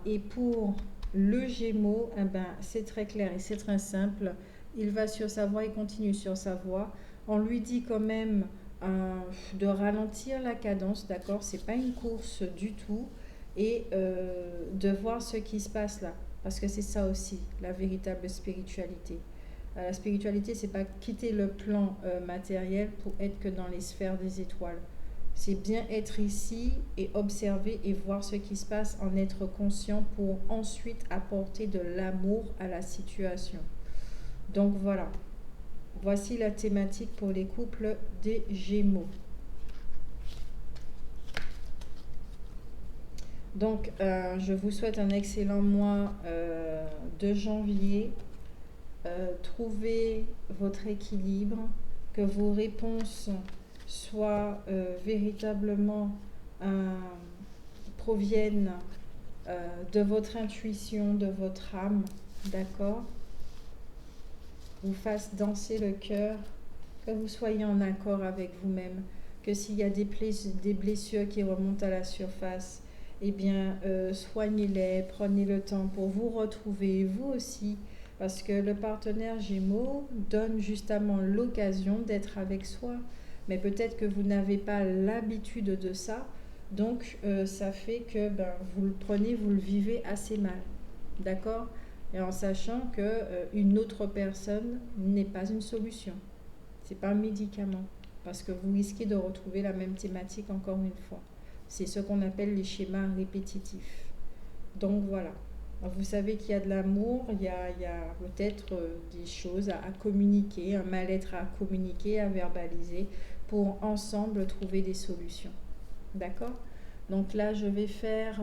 Et pour le Gémeaux, eh ben, c'est très clair et c'est très simple. Il va sur sa voie, il continue sur sa voie. On lui dit quand même de ralentir la cadence, d'accord? C'est pas une course du tout et de voir ce qui se passe là. Parce que c'est ça aussi, la véritable spiritualité. La spiritualité, c'est pas quitter le plan matériel pour être que dans les sphères des étoiles. C'est bien être ici et observer et voir ce qui se passe, en être conscient pour ensuite apporter de l'amour à la situation. Donc voilà, voici la thématique pour les couples des Gémeaux. Donc, je vous souhaite un excellent mois de janvier. Trouvez votre équilibre, que vos réponses soient véritablement proviennent de votre intuition, de votre âme, d'accord? Vous fasse danser le cœur, que vous soyez en accord avec vous-même, que s'il y a des blessures qui remontent à la surface, eh bien, soignez-les, prenez le temps pour vous retrouver, vous aussi, parce que le partenaire Gémeaux donne justement l'occasion d'être avec soi. Mais peut-être que vous n'avez pas l'habitude de ça, donc ça fait que vous le prenez, vous le vivez assez mal, d'accord? Et en sachant que une autre personne n'est pas une solution. C'est pas un médicament, parce que vous risquez de retrouver la même thématique encore une fois. C'est ce qu'on appelle les schémas répétitifs. Donc voilà. Alors, vous savez qu'il y a de l'amour, il y a peut-être des choses à communiquer, un mal-être à communiquer, à verbaliser, pour ensemble trouver des solutions. D'accord? Donc là, je vais faire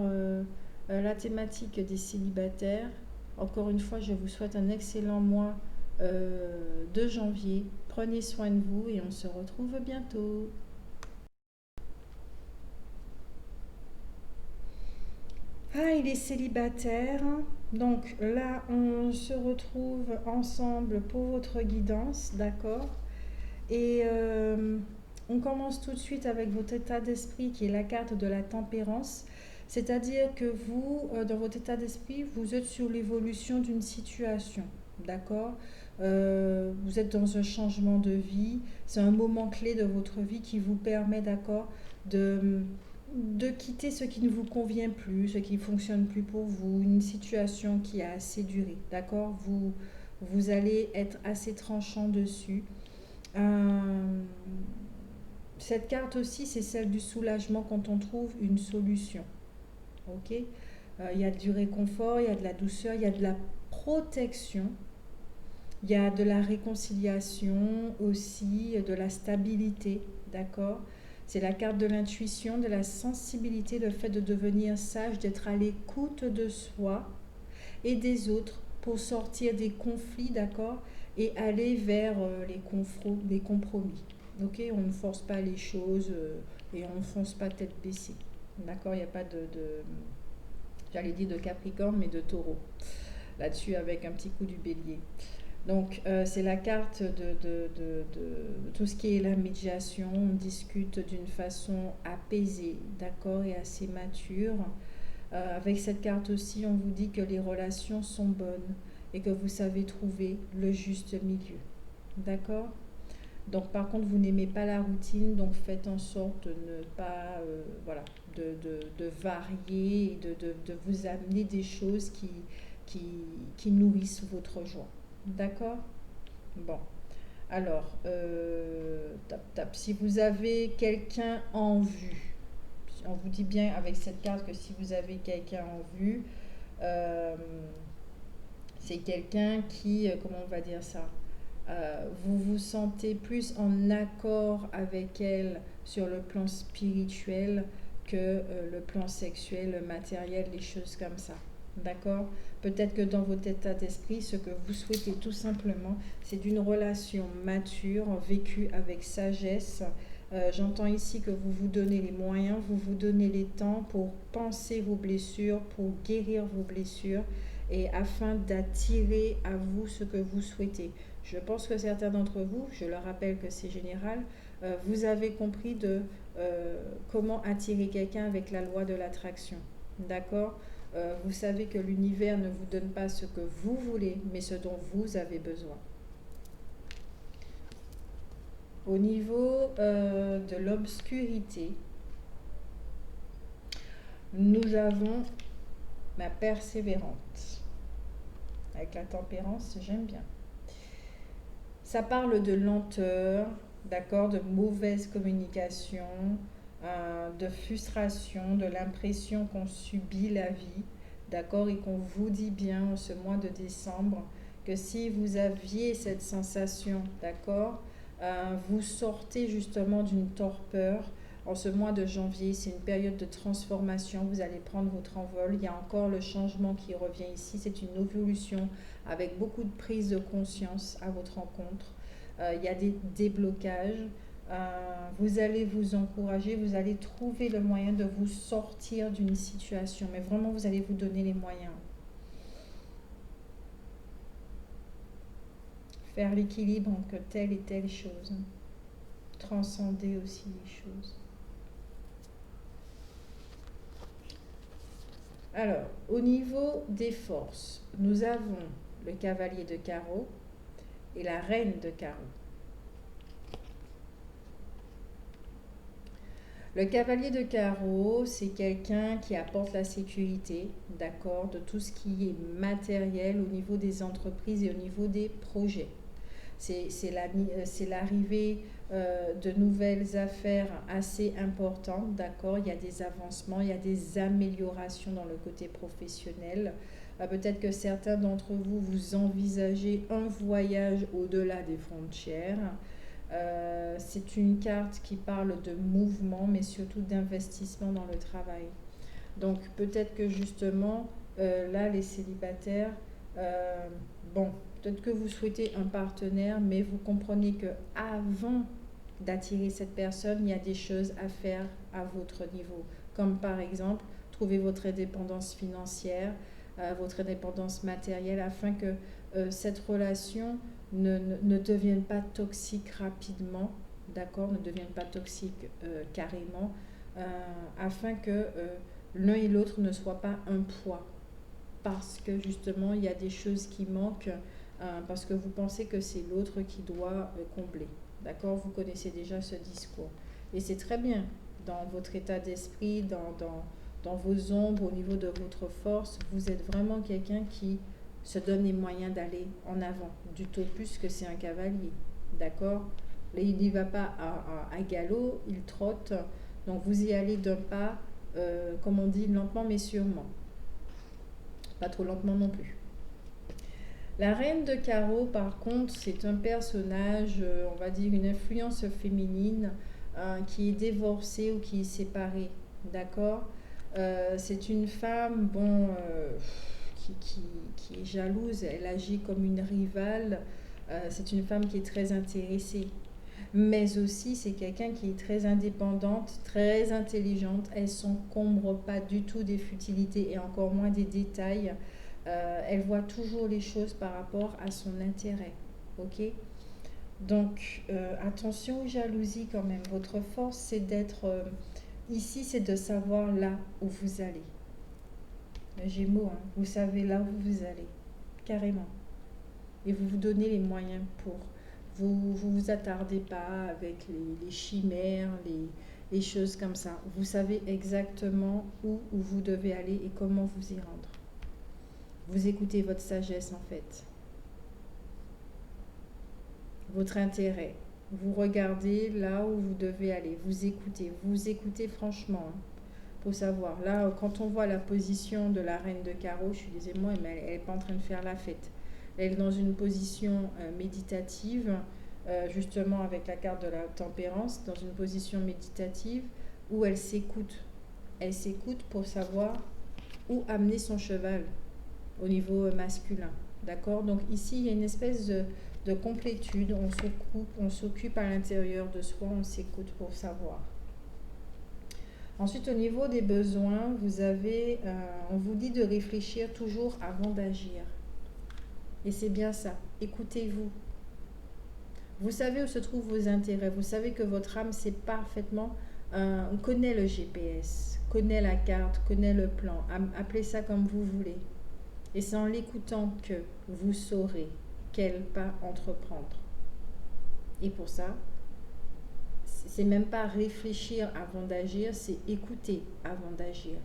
la thématique des célibataires. Encore une fois, je vous souhaite un excellent mois de janvier. Prenez soin de vous et on se retrouve bientôt. Ah, il est célibataire. Donc là, on se retrouve ensemble pour votre guidance, d'accord? Et on commence tout de suite avec votre état d'esprit qui est la carte de la tempérance. C'est-à-dire que vous, dans votre état d'esprit, vous êtes sur l'évolution d'une situation, d'accord? Vous êtes dans un changement de vie. C'est un moment clé de votre vie qui vous permet, d'accord, de quitter ce qui ne vous convient plus, ce qui ne fonctionne plus pour vous, une situation qui a assez duré, d'accord? Vous allez être assez tranchant dessus. Euh, cette carte aussi, c'est celle du soulagement quand on trouve une solution. Ok. Il y a du réconfort, il y a de la douceur, il y a de la protection, il y a de la réconciliation aussi, de la stabilité. D'accord. C'est la carte de l'intuition, de la sensibilité, le fait de devenir sage, d'être à l'écoute de soi et des autres pour sortir des conflits, d'accord, et aller vers les compromis. Ok, on ne force pas les choses et on ne fonce pas tête baissée. D'accord, il n'y a pas j'allais dire de Capricorne, mais de Taureau. Là-dessus, avec un petit coup du Bélier. Donc, c'est la carte de tout ce qui est la médiation. On discute d'une façon apaisée, d'accord, et assez mature. Avec cette carte aussi, on vous dit que les relations sont bonnes et que vous savez trouver le juste milieu. D'accord? Donc par contre, vous n'aimez pas la routine, donc faites en sorte de ne pas, voilà, de varier et de vous amener des choses qui, qui nourrissent votre joie. D'accord? Bon. Alors, tap, tap. Si vous avez quelqu'un en vue, on vous dit bien avec cette carte que si vous avez quelqu'un en vue, euh, c'est quelqu'un qui, comment on va dire ça, vous vous sentez plus en accord avec elle sur le plan spirituel que le plan sexuel, le matériel, les choses comme ça. D'accord? Peut-être que dans votre état d'esprit, ce que vous souhaitez tout simplement, c'est d'une relation mature, vécue avec sagesse. J'entends ici que vous vous donnez les moyens, vous vous donnez les temps pour penser vos blessures, pour guérir vos blessures et afin d'attirer à vous ce que vous souhaitez. Je pense que certains d'entre vous, je le rappelle que c'est général, vous avez compris comment attirer quelqu'un avec la loi de l'attraction. D'accord? Vous savez que l'univers ne vous donne pas ce que vous voulez, mais ce dont vous avez besoin. Au niveau de l'obscurité, nous avons la persévérante. Avec la tempérance, j'aime bien. Ça parle de lenteur, d'accord, de mauvaise communication, de frustration, de l'impression qu'on subit la vie, d'accord, et qu'on vous dit bien en ce mois de décembre que si vous aviez cette sensation, d'accord, vous sortez justement d'une torpeur. En ce mois de janvier, c'est une période de transformation, vous allez prendre votre envol. Il y a encore le changement qui revient ici, c'est une évolution avec beaucoup de prise de conscience à votre rencontre. Il y a des déblocages. Vous allez vous encourager, vous allez trouver le moyen de vous sortir d'une situation, mais vraiment vous allez vous donner les moyens. Faire l'équilibre entre telle et telle chose. Transcender aussi les choses. Alors, au niveau des forces, nous avons le cavalier de carreau et la reine de carreau. Le cavalier de carreau, c'est quelqu'un qui apporte la sécurité, d'accord, de tout ce qui est matériel au niveau des entreprises et au niveau des projets. C'est l'arrivée de nouvelles affaires assez importantes, d'accord. Il y a des avancements, il y a des améliorations dans le côté professionnel. Peut-être que certains d'entre vous, vous envisagez un voyage au-delà des frontières. C'est une carte qui parle de mouvement, mais surtout d'investissement dans le travail. Donc peut-être que justement, là, les célibataires, euh, bon, peut-être que vous souhaitez un partenaire, mais vous comprenez que avant d'attirer cette personne, il y a des choses à faire à votre niveau. Comme par exemple, trouver votre indépendance financière, votre indépendance matérielle, afin que cette relation ne devienne pas toxique rapidement, d'accord, ne devienne pas toxique carrément, euh, afin que l'un et l'autre ne soient pas un poids. Parce que justement, il y a des choses qui manquent, parce que vous pensez que c'est l'autre qui doit combler. D'accord? Vous connaissez déjà ce discours. Et c'est très bien dans votre état d'esprit, dans vos ombres, au niveau de votre force. Vous êtes vraiment quelqu'un qui se donne les moyens d'aller en avant, du tout plus que c'est un cavalier. D'accord? Là, il n'y va pas à galop, il trotte. Donc vous y allez d'un pas, comme on dit, lentement mais sûrement. Pas trop lentement non plus. La reine de carreau, par contre, c'est un personnage, on va dire une influence féminine, qui est divorcée ou qui est séparée. D'accord. C'est une femme, bon, qui est jalouse, elle agit comme une rivale. C'est une femme qui est très intéressée. Mais aussi, c'est quelqu'un qui est très indépendante, très intelligente. Elle ne s'encombre pas du tout des futilités et encore moins des détails. Elle voit toujours les choses par rapport à son intérêt. Ok. Donc, attention aux jalousies quand même. Votre force, c'est d'être ici, c'est de savoir là où vous allez. Les Gémeaux, hein, vous savez là où vous allez, carrément. Et vous vous donnez les moyens pour. Vous attardez pas avec les chimères, les choses comme ça. Vous savez exactement où vous devez aller et comment vous y rendre. Vous écoutez votre sagesse en fait, votre intérêt. Vous regardez là où vous devez aller. Vous écoutez franchement. Hein, pour savoir. Là, quand on voit la position de la reine de carreau, je suis désolée, moi, mais elle n'est pas en train de faire la fête. Elle est dans une position méditative, justement avec la carte de la tempérance, dans une position méditative où elle s'écoute. Elle s'écoute pour savoir où amener son cheval au niveau masculin. D'accord. Donc ici, il y a une espèce de complétude. On s'occupe à l'intérieur de soi, on s'écoute pour savoir. Ensuite, au niveau des besoins, on vous dit de réfléchir toujours avant d'agir. Et c'est bien ça. Écoutez-vous. Vous savez où se trouvent vos intérêts. Vous savez que votre âme sait parfaitement, on connaît le GPS, connaît la carte, connaît le plan. Appelez ça comme vous voulez. Et c'est en l'écoutant que vous saurez quel pas entreprendre. Et pour ça, c'est même pas réfléchir avant d'agir, c'est écouter avant d'agir.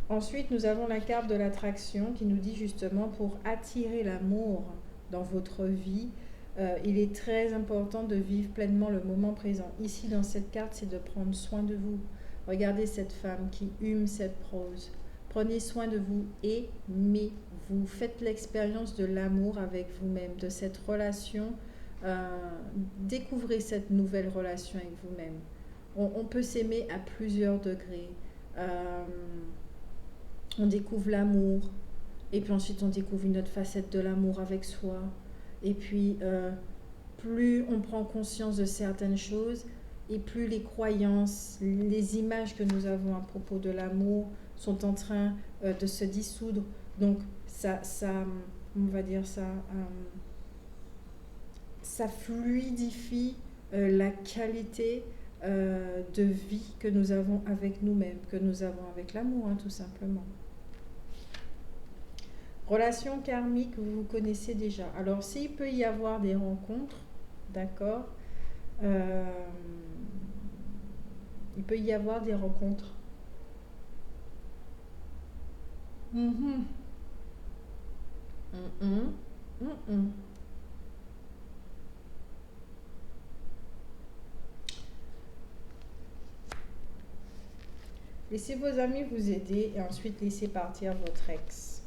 Ensuite, nous avons la carte de l'attraction qui nous dit justement pour attirer l'amour dans votre vie, il est très important de vivre pleinement le moment présent. Ici, dans cette carte, c'est de prendre soin de vous. Regardez cette femme qui hume cette prose. Prenez soin de vous, aimez-vous. Faites l'expérience de l'amour avec vous-même, de cette relation. Découvrez cette nouvelle relation avec vous-même. On peut s'aimer à plusieurs degrés. On découvre l'amour, et puis ensuite on découvre une autre facette de l'amour avec soi. Et puis, plus on prend conscience de certaines choses, et plus les croyances, les images que nous avons à propos de l'amour sont en train de se dissoudre. Donc, on va dire ça fluidifie la qualité de vie que nous avons avec nous-mêmes, que nous avons avec l'amour, hein, tout simplement. Relation karmique, vous connaissez déjà. Alors, s'il peut y avoir des rencontres, d'accord, euh, il peut y avoir des rencontres. Mhm. Mhm. Mhm. Laissez vos amis vous aider et ensuite laissez partir votre ex.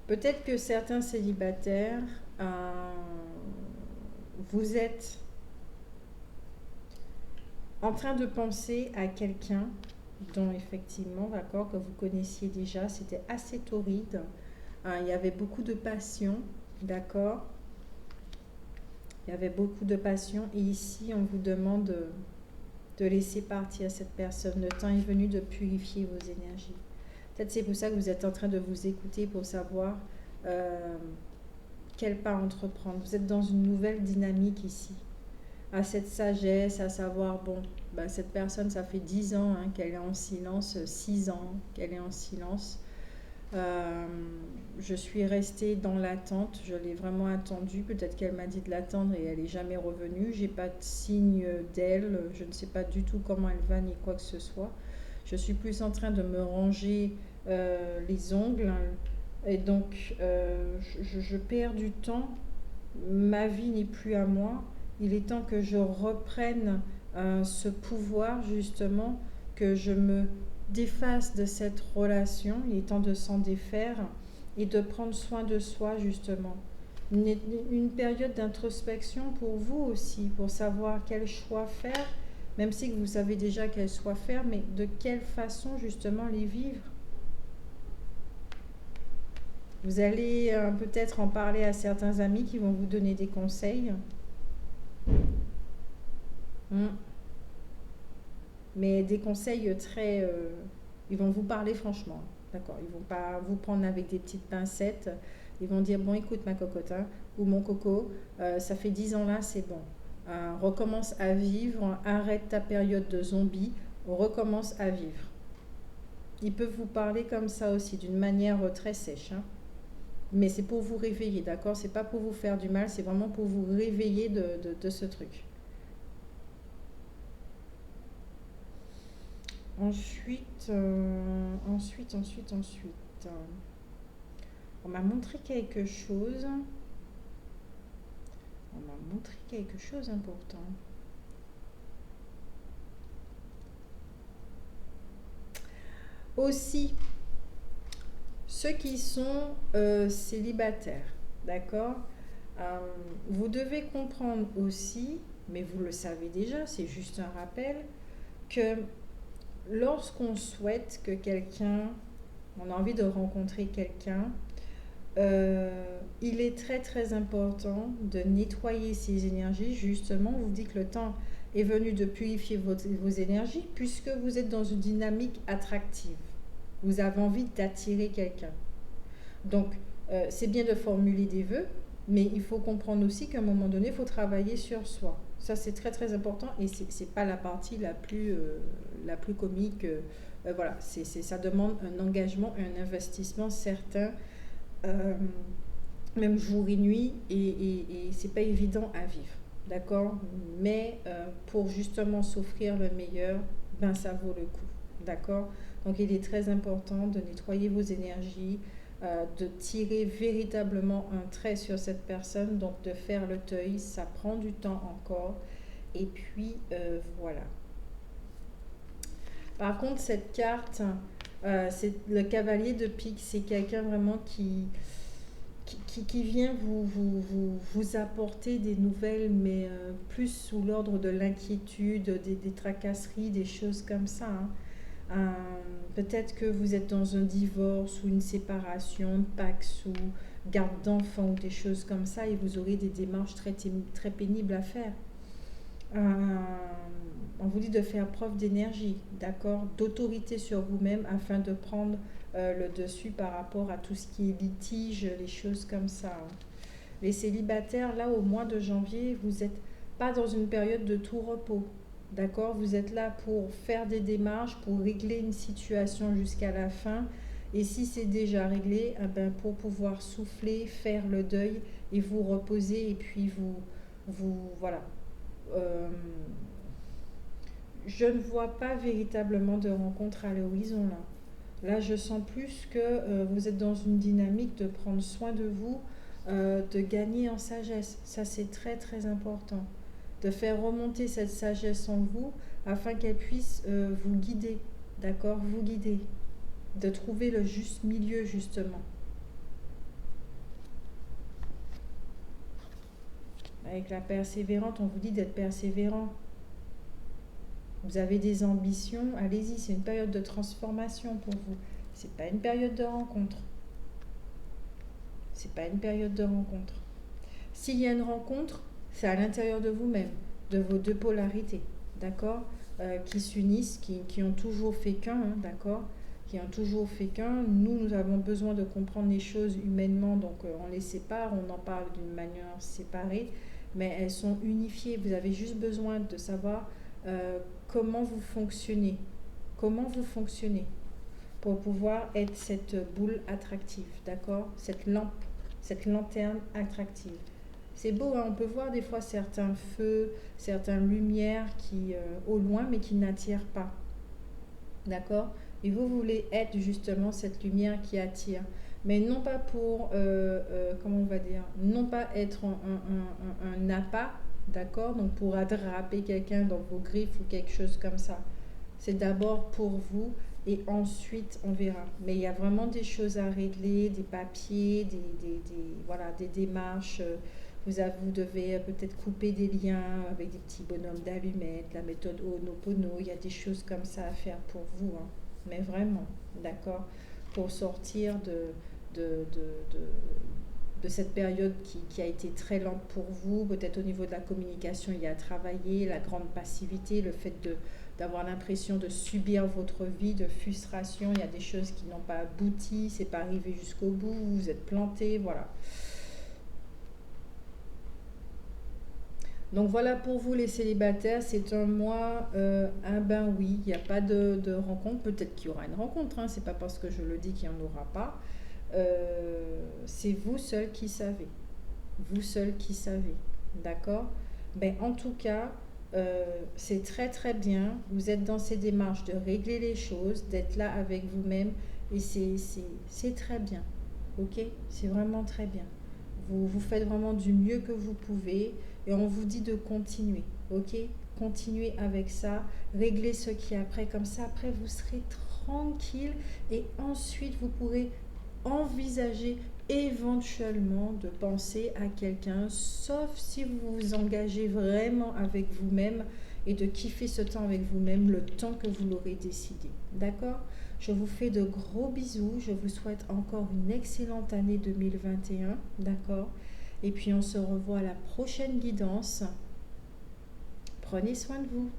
Peut-être que certains célibataires, vous êtes en train de penser à quelqu'un dont effectivement, d'accord, que vous connaissiez déjà, c'était assez torride, hein, il y avait beaucoup de passion, d'accord, il y avait beaucoup de passion et ici on vous demande de laisser partir cette personne. Le temps est venu de purifier vos énergies. Peut-être c'est pour ça que vous êtes en train de vous écouter pour savoir euh, quel pas entreprendre. Vous êtes dans une nouvelle dynamique ici. À cette sagesse, à savoir, bon, bah, cette personne, ça fait 10 ans hein, qu'elle est en silence, 6 ans qu'elle est en silence. Euh, je suis restée dans l'attente, je l'ai vraiment attendue. Peut-être qu'elle m'a dit de l'attendre et elle n'est jamais revenue. J'ai pas de signe d'elle, je ne sais pas du tout comment elle va ni quoi que ce soit. Je suis plus en train de me ranger les ongles et donc je perds du temps. Ma vie n'est plus à moi. Il est temps que je reprenne ce pouvoir justement, que je me défasse de cette relation. Il est temps de s'en défaire et de prendre soin de soi justement. Une période d'introspection pour vous aussi, pour savoir quel choix faire, même si vous savez déjà quel choix faire, mais de quelle façon justement les vivre. Vous allez peut-être en parler à certains amis qui vont vous donner des conseils. Mm. Mais des conseils très... ils vont vous parler franchement, d'accord. Ils vont pas vous prendre avec des petites pincettes. Ils vont dire, bon, écoute ma cocotte, hein, ou mon coco, ça fait 10 ans là, c'est bon. Recommence à vivre, arrête ta période de zombie, recommence à vivre. Ils peuvent vous parler comme ça aussi, d'une manière très sèche, hein. Mais c'est pour vous réveiller, d'accord. C'est pas pour vous faire du mal, c'est vraiment pour vous réveiller de ce truc. Ensuite, on m'a montré quelque chose. On m'a montré quelque chose d'important. Aussi, ceux qui sont célibataires, d'accord. Euh, vous devez comprendre aussi, mais vous le savez déjà, c'est juste un rappel, que lorsqu'on souhaite que quelqu'un, on a envie de rencontrer quelqu'un, il est très très important de nettoyer ses énergies. Justement, on vous dit que le temps est venu de purifier vos énergies puisque vous êtes dans une dynamique attractive. Vous avez envie d'attirer quelqu'un. Donc, c'est bien de formuler des vœux, mais il faut comprendre aussi qu'à un moment donné, il faut travailler sur soi. Ça, c'est très très important et c'est pas la partie la plus comique. Voilà, ça demande un engagement, un investissement certain, euh, même jour et nuit, et c'est pas évident à vivre, d'accord. Mais pour justement s'offrir le meilleur, ben ça vaut le coup, d'accord. Donc il est très important de nettoyer vos énergies, de tirer véritablement un trait sur cette personne, donc de faire le deuil, ça prend du temps encore, et puis voilà. Par contre, cette carte, c'est le cavalier de pique, c'est quelqu'un vraiment qui vient vous apporter des nouvelles, mais plus sous l'ordre de l'inquiétude, des tracasseries, des choses comme ça, hein. Peut-être que vous êtes dans un divorce ou une séparation, Pax ou garde d'enfants ou des choses comme ça, et vous aurez des démarches très pénibles à faire. Euh, on vous dit de faire preuve d'énergie, d'accord, d'autorité sur vous-même afin de prendre le dessus par rapport à tout ce qui est litige, les choses comme ça, hein. Les célibataires, là, au mois de janvier, vous n'êtes pas dans une période de tout repos, d'accord. Vous êtes là pour faire des démarches, pour régler une situation jusqu'à la fin. Et si c'est déjà réglé, eh ben, pour pouvoir souffler, faire le deuil et vous reposer et puis voilà. Euh, je ne vois pas véritablement de rencontre à l'horizon là. Là, je sens plus que vous êtes dans une dynamique de prendre soin de vous, de gagner en sagesse. Ça, c'est très très important. De faire remonter cette sagesse en vous afin qu'elle puisse vous guider, d'accord, vous guider. De trouver le juste milieu, justement. Avec la persévérante, on vous dit d'être persévérant. Vous avez des ambitions, allez-y, c'est une période de transformation pour vous. C'est pas une période de rencontre. C'est pas une période de rencontre. S'il y a une rencontre, c'est à l'intérieur de vous-même, de vos deux polarités, d'accord, qui s'unissent, qui ont toujours fait qu'un, hein, d'accord, qui ont toujours fait qu'un. Nous avons besoin de comprendre les choses humainement, donc on les sépare, on en parle d'une manière séparée, mais elles sont unifiées. Vous avez juste besoin de savoir comment vous fonctionnez, comment vous fonctionnez pour pouvoir être cette boule attractive, d'accord, cette lampe, cette lanterne attractive. C'est beau, hein, on peut voir des fois certains feux, certaines lumières qui, au loin, mais qui n'attirent pas. D'accord. Et vous voulez être justement cette lumière qui attire. Mais non pas pour, comment on va dire, non pas être un appât, d'accord, donc pour attraper quelqu'un dans vos griffes ou quelque chose comme ça. C'est d'abord pour vous et ensuite on verra. Mais il y a vraiment des choses à régler, des papiers, voilà, des démarches. Vous devez peut-être couper des liens avec des petits bonhommes d'allumettes, la méthode Ho'oponopono. Il y a des choses comme ça à faire pour vous, hein. Mais vraiment, d'accord, pour sortir de, de, de, de cette période qui a été très lente pour vous. Peut-être au niveau de la communication, il y a à travailler, la grande passivité, le fait d'avoir l'impression de subir votre vie, de frustration. Il y a des choses qui n'ont pas abouti, c'est pas arrivé jusqu'au bout, vous êtes planté, voilà. Donc voilà pour vous les célibataires, c'est un mois, un ben oui, il n'y a pas de rencontre, peut-être qu'il y aura une rencontre, hein, c'est pas parce que je le dis qu'il n'y en aura pas. C'est vous seul qui savez, vous seul qui savez, d'accord? Ben, en tout cas, c'est très très bien, vous êtes dans ces démarches de régler les choses, d'être là avec vous-même, et c'est très bien, ok? C'est vraiment très bien. Vous faites vraiment du mieux que vous pouvez et on vous dit de continuer, ok? Continuez avec ça, réglez ce qui est après, comme ça après vous serez tranquille et ensuite vous pourrez envisager éventuellement de penser à quelqu'un, sauf si vous vous engagez vraiment avec vous-même et de kiffer ce temps avec vous-même le temps que vous l'aurez décidé. D'accord? Je vous fais de gros bisous. Je vous souhaite encore une excellente année 2021. D'accord? Et puis on se revoit à la prochaine guidance. Prenez soin de vous.